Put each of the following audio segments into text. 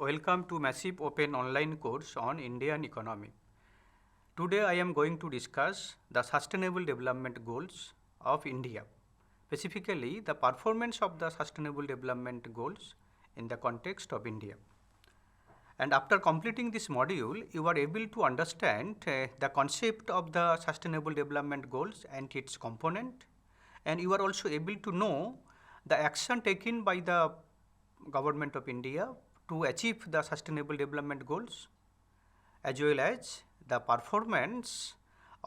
welcome to Massive Open Online course on Indian economy. Today I am going to discuss the Sustainable Development Goals of India, specifically the performance of the Sustainable Development Goals in the context of India. And after completing this module, you are able to understand the concept of the Sustainable Development Goals and its component, and you are also able to know the action taken by the Government of India to achieve the Sustainable Development Goals, as well as the performance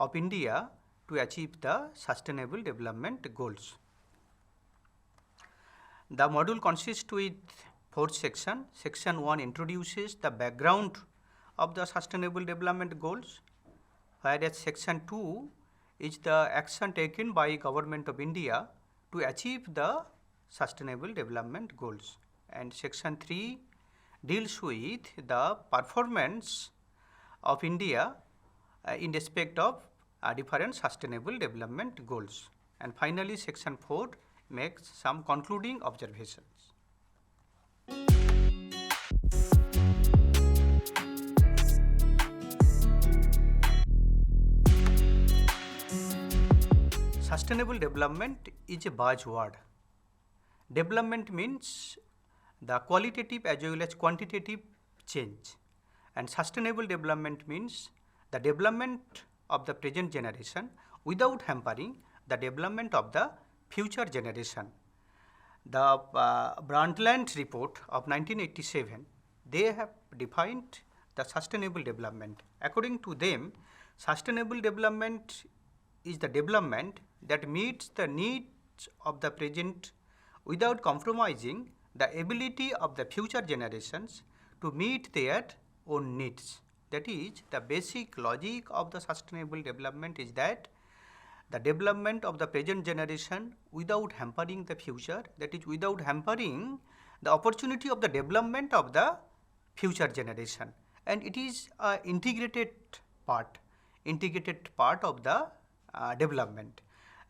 of India to achieve the Sustainable Development Goals. The module consists with 4 sections. Section 1 introduces the background of the Sustainable Development Goals, whereas Section 2 is the action taken by Government of India to achieve the Sustainable Development Goals. And Section 3 deals with the performance of India in respect of different Sustainable Development Goals. And finally, Section 4 makes some concluding observations. Sustainable development is a buzzword. Development means the qualitative as well as quantitative change, and sustainable development means the development of the present generation without hampering the development of the future generation. The Brundtland report of 1987, they have defined the sustainable development. According to them, sustainable development is the development that meets the needs of the present without compromising the ability of the future generations to meet their own needs. That is, the basic logic of the sustainable development is that the development of the present generation without hampering the future, that is, without hampering the opportunity of the development of the future generation. And it is an integrated part of the development.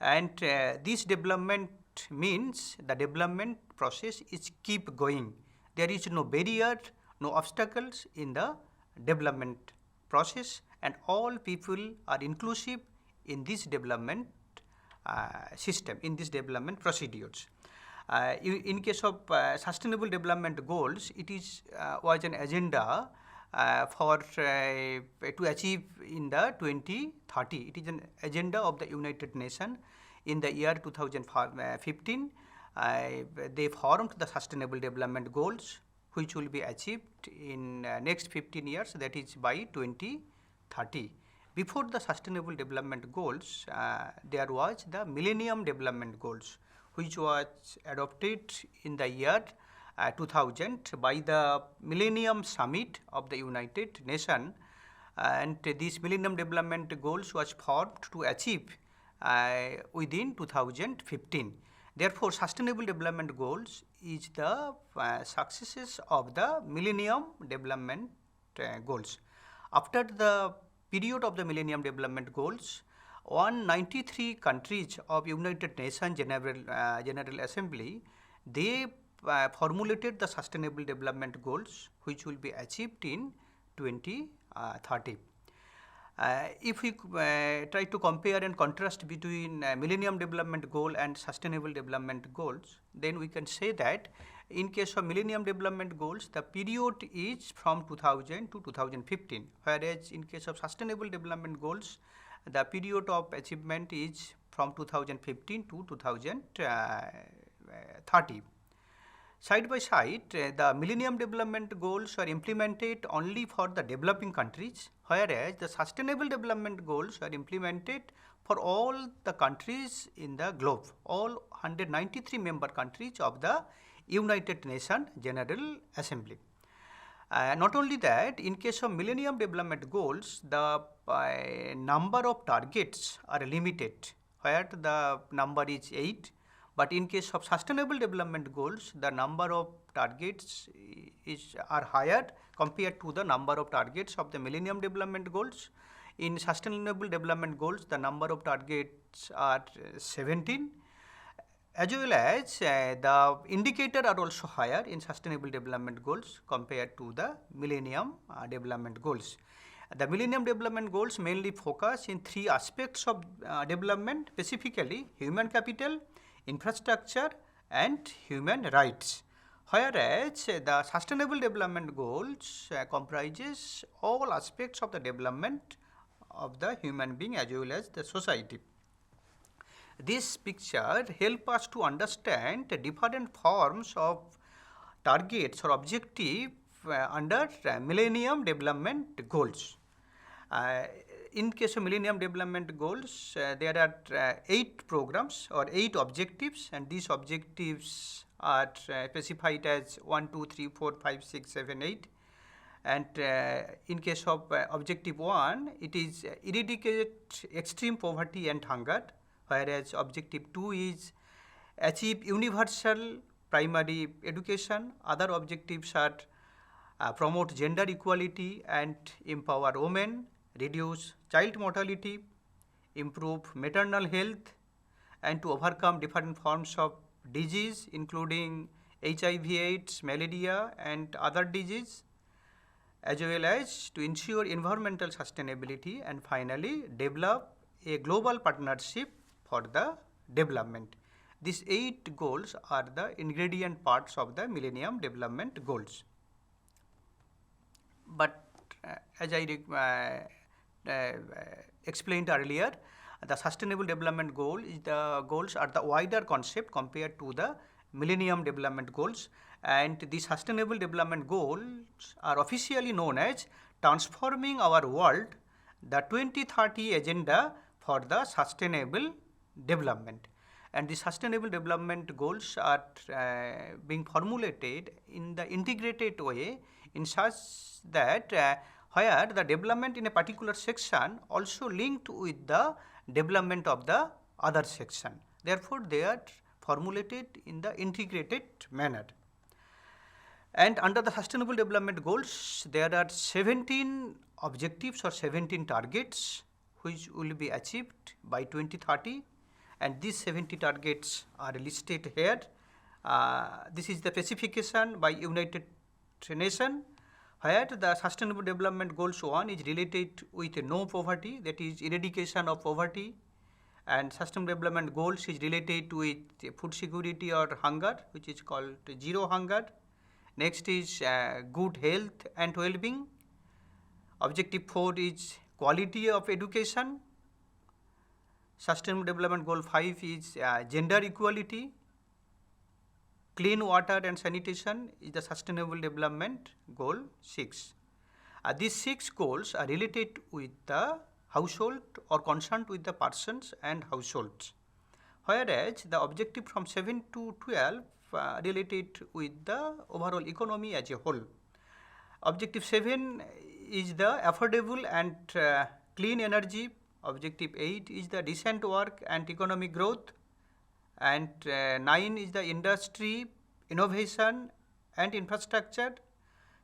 And this development means the development process is keep going. There is no barrier, no obstacles in the development process, and all people are inclusive in this development system, in this development procedures. In case of sustainable development goals, it is was an agenda for to achieve in the 2030. It is an agenda of the United Nations. In the year 2015, they formed the Sustainable Development Goals, which will be achieved in next 15 years, that is by 2030. Before the Sustainable Development Goals, there was the Millennium Development Goals, which was adopted in the year 2000 by the Millennium Summit of the United Nations, and these Millennium Development Goals was formed to achieve within 2015. Therefore, Sustainable Development Goals is the successes of the Millennium Development Goals. After the period of the Millennium Development Goals, 193 countries of United Nations General Assembly, they formulated the Sustainable Development Goals, which will be achieved in 2030. If we try to compare and contrast between Millennium Development Goal and Sustainable Development Goals, then we can say that in case of Millennium Development Goals, the period is from 2000 to 2015, whereas in case of Sustainable Development Goals, the period of achievement is from 2015 to 2030. Side by side, the Millennium Development Goals are implemented only for the developing countries, whereas the Sustainable Development Goals are implemented for all the countries in the globe, all 193 member countries of the United Nations General Assembly. Not only that, in case of Millennium Development Goals, the number of targets are limited, where the number is 8. But in case of Sustainable Development Goals, the number of targets are higher compared to the number of targets of the Millennium Development Goals. In Sustainable Development Goals, the number of targets are 17, as well as the indicator are also higher in sustainable development goals compared to the millennium development goals. The millennium development goals mainly focus in three aspects of development, specifically human capital, infrastructure and human rights. Whereas the sustainable development goals comprises all aspects of the development of the human being as well as the society. This picture help us to understand the different forms of targets or objective under Millennium Development Goals. In case of Millennium Development Goals, there are 8 programs or 8 objectives, and these objectives are specified as 1, 2, 3, 4, 5, 6, 7, 8. And in case of objective 1, it is eradicate extreme poverty and hunger, whereas objective 2 is achieve universal primary education. Other objectives are promote gender equality and empower women, reduce child mortality, improve maternal health, and to overcome different forms of disease including HIV/AIDS, malaria and other disease, as well as to ensure environmental sustainability, and finally develop a global partnership for the development. These 8 goals are the ingredient parts of the Millennium Development Goals. But as I explained earlier, the Sustainable Development Goal is the goals are the wider concept compared to the Millennium Development Goals, and the Sustainable Development Goals are officially known as Transforming Our World, the 2030 Agenda for the Sustainable Development. And the Sustainable Development Goals are being formulated in the integrated way in such that where the development in a particular section also linked with the development of the other section. Therefore, they are formulated in the integrated manner. And under the Sustainable Development Goals, there are 17 objectives or 17 targets which will be achieved by 2030, and these 70 targets are listed here. This is the specification by United Nations, where the Sustainable Development Goals 1 is related with no poverty, that is eradication of poverty, and Sustainable Development Goals is related with food security or hunger, which is called zero hunger. Next is good health and well-being. Objective 4 is quality of education. Sustainable Development Goal 5 is gender equality. Clean water and sanitation is the Sustainable Development Goal 6. These 6 goals are related with the household or concerned with the persons and households, whereas the objective from 7 to 12 related with the overall economy as a whole. Objective 7 is the affordable and clean energy. Objective 8 is the decent work and economic growth, and 9 is the industry, innovation and infrastructure.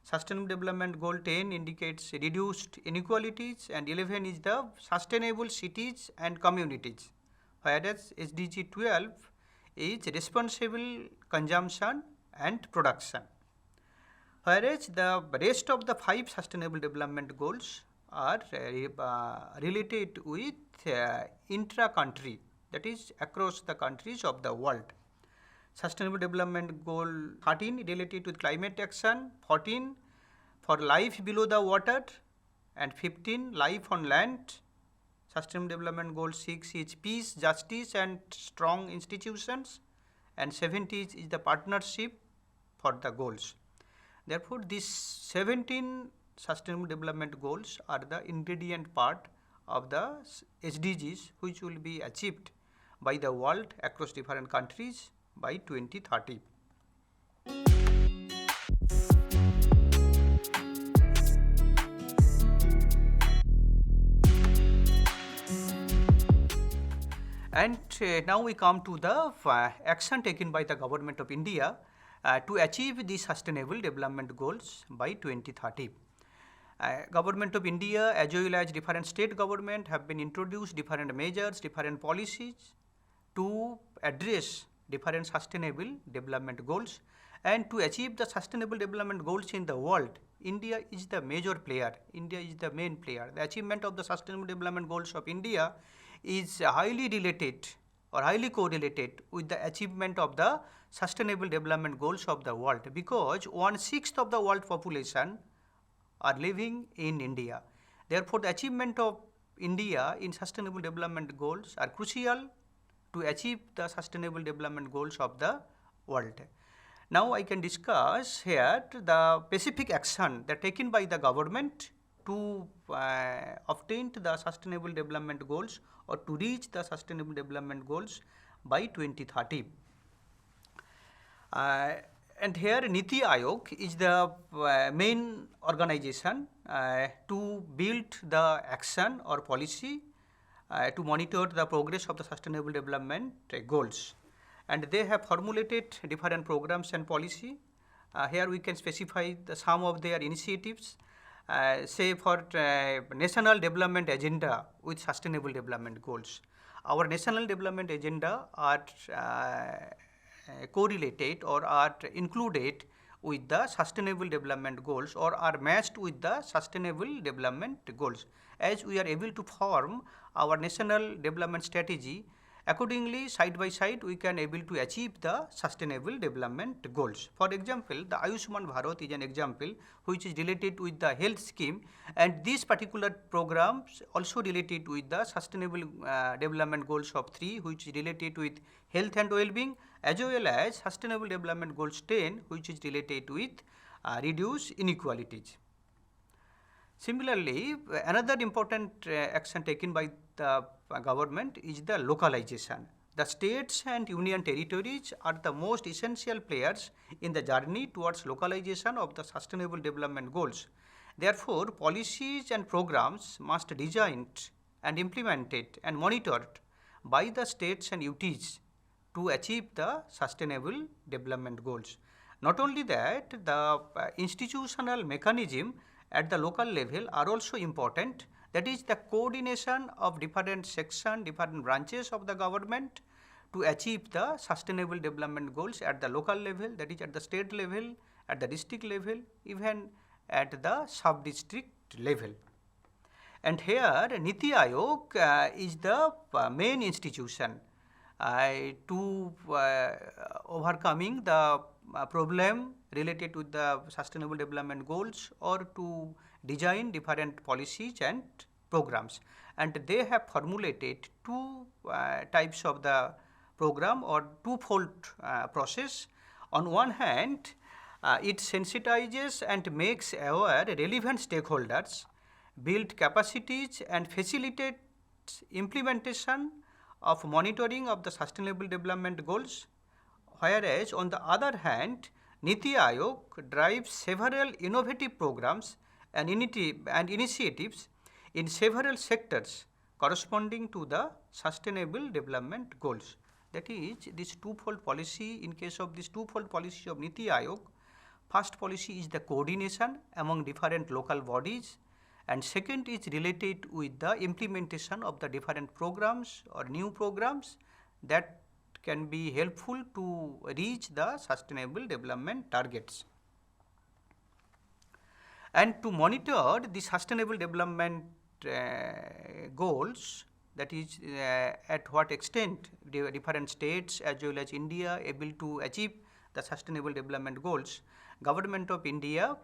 Sustainable Development Goal 10 indicates reduced inequalities, and 11 is the sustainable cities and communities, whereas SDG 12 is responsible consumption and production. Whereas the rest of the 5 Sustainable Development Goals are related with intra-country, that is across the countries of the world. Sustainable Development Goal 13 related with climate action, 14 for life below the water, and 15 life on land. Sustainable Development Goal 6 is peace, justice and strong institutions, and 70 is the partnership for the goals. Therefore, these 17 Sustainable Development Goals are the ingredient part of the SDGs, which will be achieved by the world across different countries by 2030. And now we come to the action taken by the Government of India to achieve the Sustainable Development Goals by 2030. Government of India as well as different state government have been introduced different measures, different policies to address different sustainable development goals. And to achieve the sustainable development goals in the world, India is the major player. India is the main player. The achievement of the sustainable development goals of India is highly related or highly correlated with the achievement of the sustainable development goals of the world, because 1/6 of the world population are living in India. Therefore, the achievement of India in sustainable development goals are crucial to achieve the sustainable development goals of the world. Now I can discuss here the specific action that taken by the government to obtain the sustainable development goals or to reach the sustainable development goals by 2030. And here NITI Aayog is the main organization to build the action or policy to monitor the progress of the sustainable development goals. And they have formulated different programs and policy. Here we can specify some of their initiatives, say for national development agenda with sustainable development goals. Our national development agenda are correlated or are included with the sustainable development goals or are matched with the sustainable development goals. As we are able to form our national development strategy, accordingly side by side we can able to achieve the sustainable development goals. For example, the Ayushman Bharat is an example which is related with the health scheme, and these particular programs also related with the sustainable development goals of 3, which is related with health and well-being, as well as sustainable development goals 10, which is related with reduce inequalities. Similarly, another important action taken by the government is the localization. The states and union territories are the most essential players in the journey towards localization of the sustainable development goals. Therefore, policies and programs must be designed and implemented and monitored by the states and UTs to achieve the sustainable development goals. Not only that, the institutional mechanism at the local level are also important. That is the coordination of different sections, different branches of the government to achieve the sustainable development goals at the local level, that is at the state level, at the district level, even at the sub-district level. And here NITI Aayog is the main institution to overcoming the problem related to the sustainable development goals or to design different policies and programs. And they have formulated two types of the program or twofold process. On one hand, it sensitizes and makes aware relevant stakeholders, build capacities and facilitates implementation of monitoring of the sustainable development goals, whereas on the other hand, NITI Aayog drives several innovative programs and initiatives in several sectors corresponding to the sustainable development goals. That is, this twofold policy, in case of this twofold policy of NITI Aayog, first policy is the coordination among different local bodies, and second is related with the implementation of the different programs or new programs that can be helpful to reach the sustainable development targets. And to monitor the sustainable development goals, that is at what extent the different states as well as India able to achieve the sustainable development goals, Government of India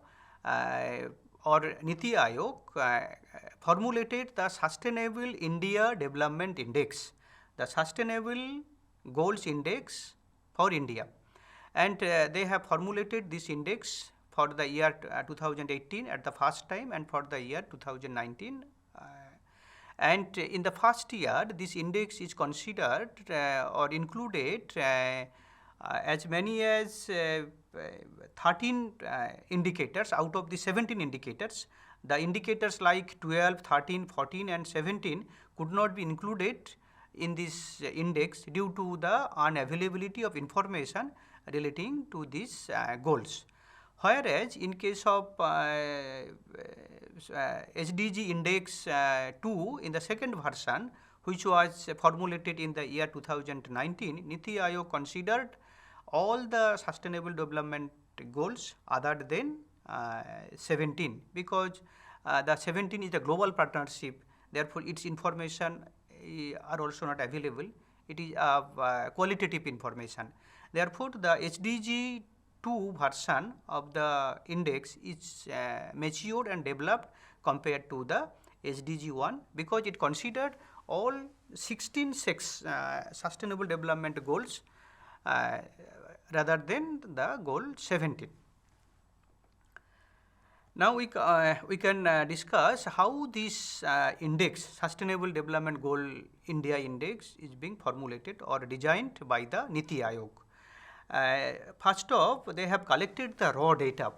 or NITI Aayog formulated the Sustainable India Development Index, the Sustainable Goals Index for India, and they have formulated this index for the year 2018 at the first time and for the year 2019. And in the first year, this index is considered or included as many as 13 indicators out of the 17 indicators. The indicators like 12, 13, 14 and 17 could not be included in this index due to the unavailability of information relating to these goals. Whereas in case of SDG index 2 in the second version, which was formulated in the year 2019, NITI Aayog considered all the sustainable development goals other than 17, because the 17 is a global partnership, therefore its information are also not available. It is qualitative information. Therefore, the SDG 2 version of the index is matured and developed compared to the SDG 1, because it considered all 16 sustainable development goals rather than the goal 17. Now we can discuss how this index, Sustainable Development Goal India Index, is being formulated or designed by the NITI Aayog. First off, they have collected the raw data.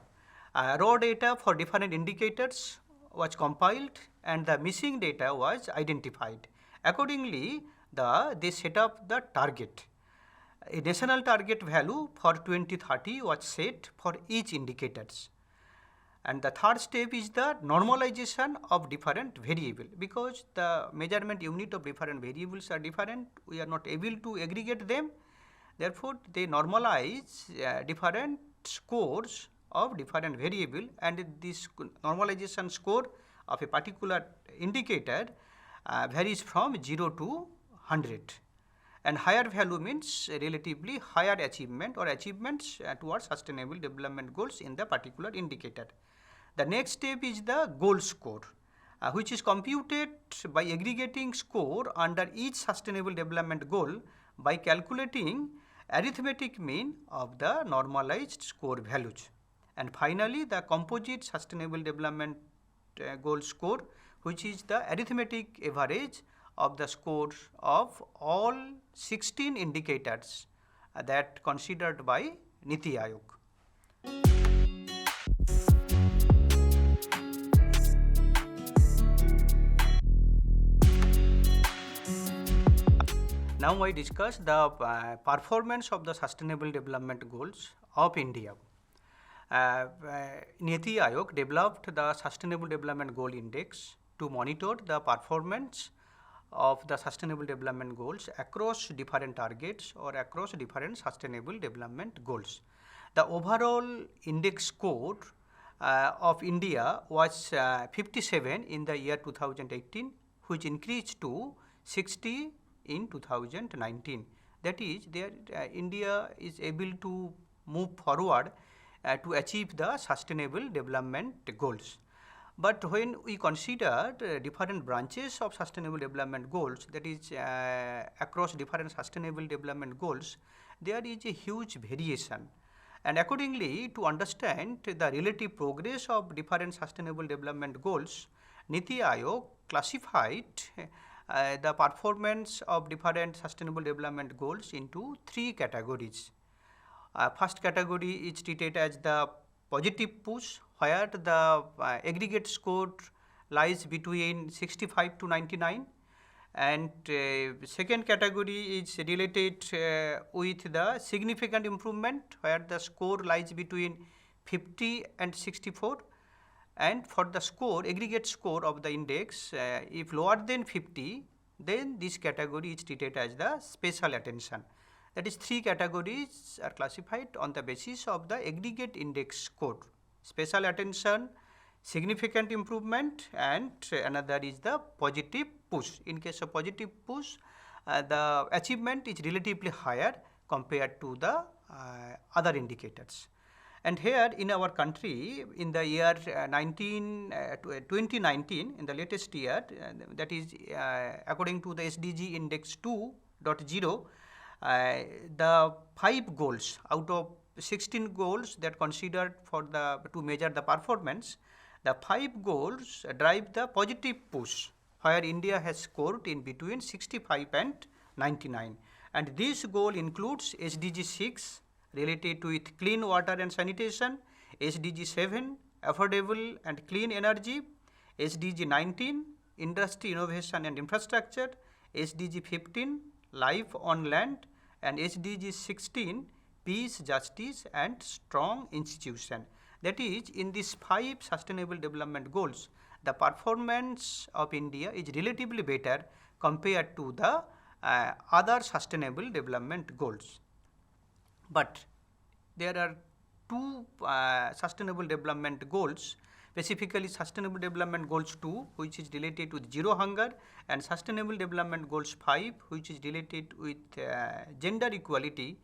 Raw data for different indicators was compiled and the missing data was identified. Accordingly, they set up the target. A national target value for 2030 was set for each indicators. And the third step is the normalization of different variables, because the measurement unit of different variables are different. We are not able to aggregate them. Therefore, they normalize different scores of different variable, and this normalization score of a particular indicator varies from 0 to 100. And higher value means relatively higher achievement or achievements towards sustainable development goals in the particular indicator. The next step is the goal score, which is computed by aggregating score under each sustainable development goal by calculating arithmetic mean of the normalized score values. And finally, the composite sustainable development goal score, which is the arithmetic average of the scores of all 16 indicators that considered by NITI Aayog. Now I discuss the performance of the Sustainable Development Goals of India. NITI Aayog developed the Sustainable Development Goal Index to monitor the performance of the Sustainable Development Goals across different targets or across different Sustainable Development Goals. The overall index score of India was 57 in the year 2018, which increased to 60 in 2019. That is, India is able to move forward to achieve the Sustainable Development Goals. But when we consider different branches of Sustainable Development Goals, that is across different Sustainable Development Goals, there is a huge variation. And accordingly, to understand the relative progress of different Sustainable Development Goals, NITI Aayog classified the performance of different Sustainable Development Goals into 3 categories. First category is treated as the positive push, where the aggregate score lies between 65 to 99, and second category is related with the significant improvement, where the score lies between 50 and 64, and for the score, aggregate score of the index, if lower than 50, then this category is treated as the special attention. That is, 3 categories are classified on the basis of the aggregate index score: special attention, significant improvement, and another is the positive push. In case of positive push, the achievement is relatively higher compared to the other indicators. And here in our country, in the year 2019, in the latest year, that is according to the SDG Index 2.0, the 5 goals out of 16 goals that considered to measure the performance, the 5 goals drive the positive push, where India has scored in between 65 and 99. And this goal includes SDG 6, related with clean water and sanitation, SDG 7, affordable and clean energy, SDG 19, industry, innovation and infrastructure, SDG 15, life on land, and SDG 16, peace, justice and strong institution. That is, in these 5 sustainable development goals, the performance of India is relatively better compared to the other sustainable development goals. But there are two sustainable development goals, specifically Sustainable Development Goals 2, which is related with zero hunger, and Sustainable Development Goals 5, which is related with gender equality.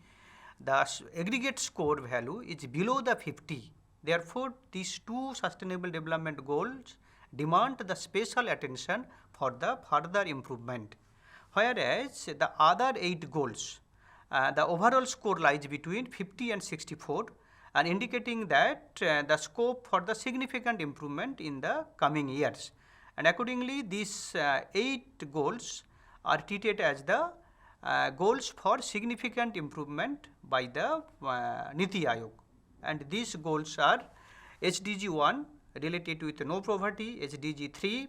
The aggregate score value is below the 50. Therefore, these two sustainable development goals demand the special attention for the further improvement. Whereas the other 8 goals, the overall score lies between 50 and 64, and indicating that the scope for the significant improvement in the coming years. And accordingly, these 8 goals are treated as the goals for significant improvement by the NITI Aayog. And these goals are SDG 1 related with no poverty, SDG 3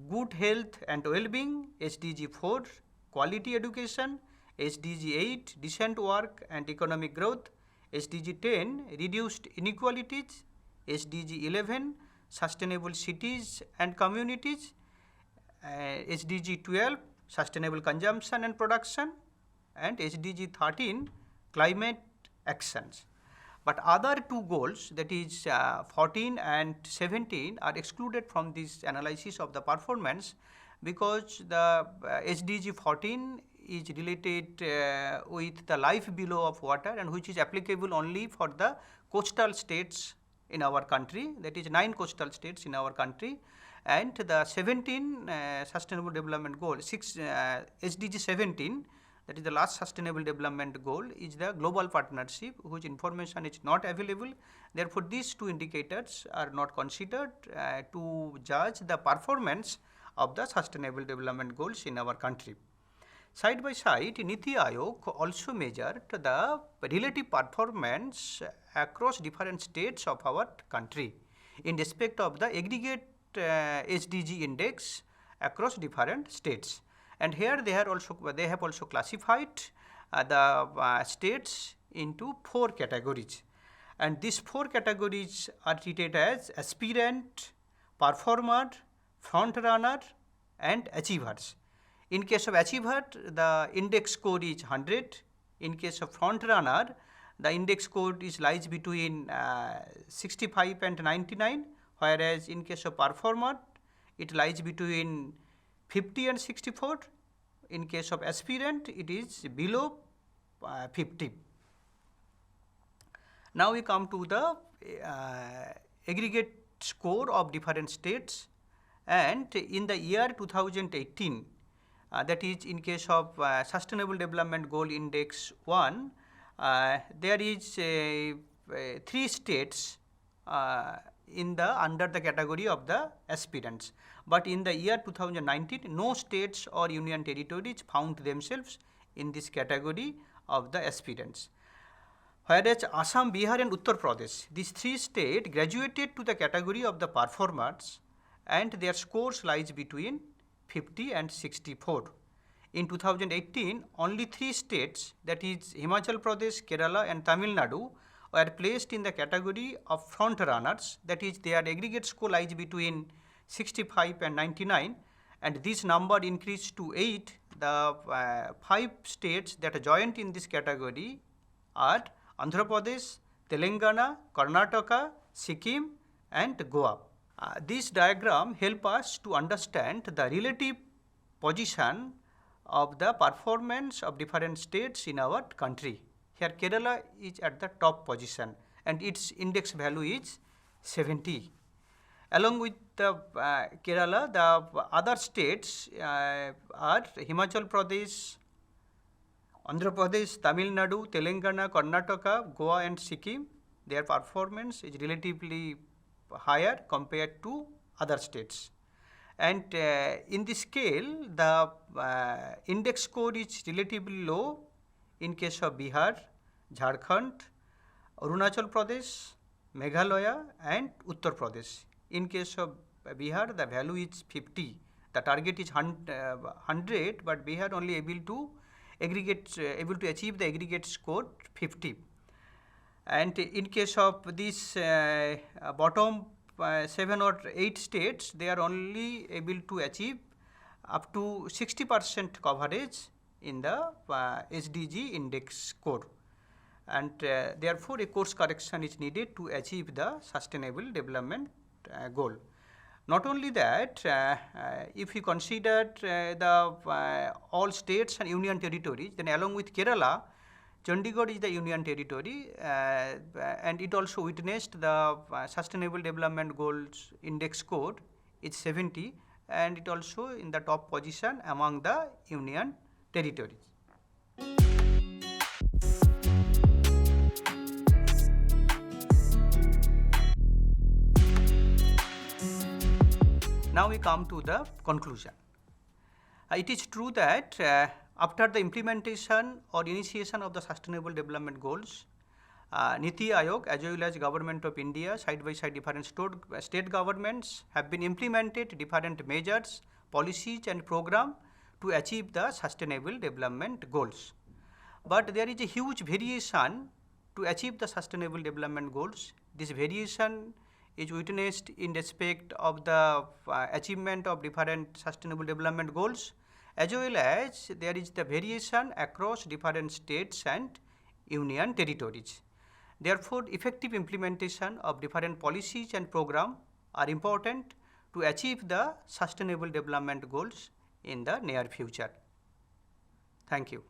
good health and well-being, SDG 4 quality education, SDG 8 decent work and economic growth, SDG 10 reduced inequalities, SDG 11 sustainable cities and communities, SDG 12 sustainable consumption and production, and SDG 13 climate actions. But other two goals, that is 14 and 17, are excluded from this analysis of the performance, because the SDG 14 is related with the life below of water, and which is applicable only for the coastal states in our country, that is 9 coastal states in our country. And the 17 sustainable development goal, SDG 17, that is the last sustainable development goal, is the global partnership, whose information is not available. Therefore, these two indicators are not considered to judge the performance of the sustainable development goals in our country. Side by side, NITI Aayog also measured the relative performance across different states of our country in respect of the aggregate SDG index across different states. And here they have also classified the states into 4 categories. And these 4 categories are treated as aspirant, performer, front runner, and achievers. In case of achiever, the index score is 100. In case of front runner, the index score lies between 65 and 99, whereas in case of performer, it lies between 50 and 64. In case of aspirant, it is below 50. Now we come to the aggregate score of different states, and in the year 2018, that is in case of Sustainable Development Goal Index 1, there is 3 states under the category of the aspirants. But in the year 2019, no states or union territories found themselves in this category of the aspirants. Whereas Assam, Bihar and Uttar Pradesh, these 3 states graduated to the category of the performers, and their scores lies between 50 and 64. In 2018, only 3 states, that is Himachal Pradesh, Kerala and Tamil Nadu, were placed in the category of front runners, that is their aggregate score lies between 65 and 99, and this number increased to 8. The 5 states that are joined in this category are Andhra Pradesh, Telangana, Karnataka, Sikkim and Goa. This diagram helps us to understand the relative position of the performance of different states in our country. Here Kerala is at the top position and its index value is 70. Along with the Kerala, the other states are Himachal Pradesh, Andhra Pradesh, Tamil Nadu, Telangana, Karnataka, Goa and Sikkim. Their performance is relatively higher compared to other states. And in this scale, the index score is relatively low in case of Bihar, Jharkhand, Arunachal Pradesh, Meghalaya and Uttar Pradesh. In case of Bihar, the value is 50. The target is 100, but Bihar only able to achieve the aggregate score 50. And in case of these bottom 7 or 8 states, they are only able to achieve up to 60% coverage in the SDG index score, and therefore a course correction is needed to achieve the sustainable development goal. Not only that, if we consider all states and union territories, then along with Kerala, Chandigarh is the union territory, and it also witnessed the Sustainable Development Goals Index score is 70, and it also in the top position among the union territories. Now we come to the conclusion. It is true that after the implementation or initiation of the Sustainable Development Goals, NITI Aayog as well as Government of India, side by side different state governments have been implemented different measures, policies and program to achieve the Sustainable Development Goals. But there is a huge variation to achieve the Sustainable Development Goals. This variation is witnessed in respect of the achievement of different Sustainable Development Goals, as well as there is the variation across different states and union territories. Therefore, effective implementation of different policies and programs are important to achieve the Sustainable Development Goals in the near future. Thank you.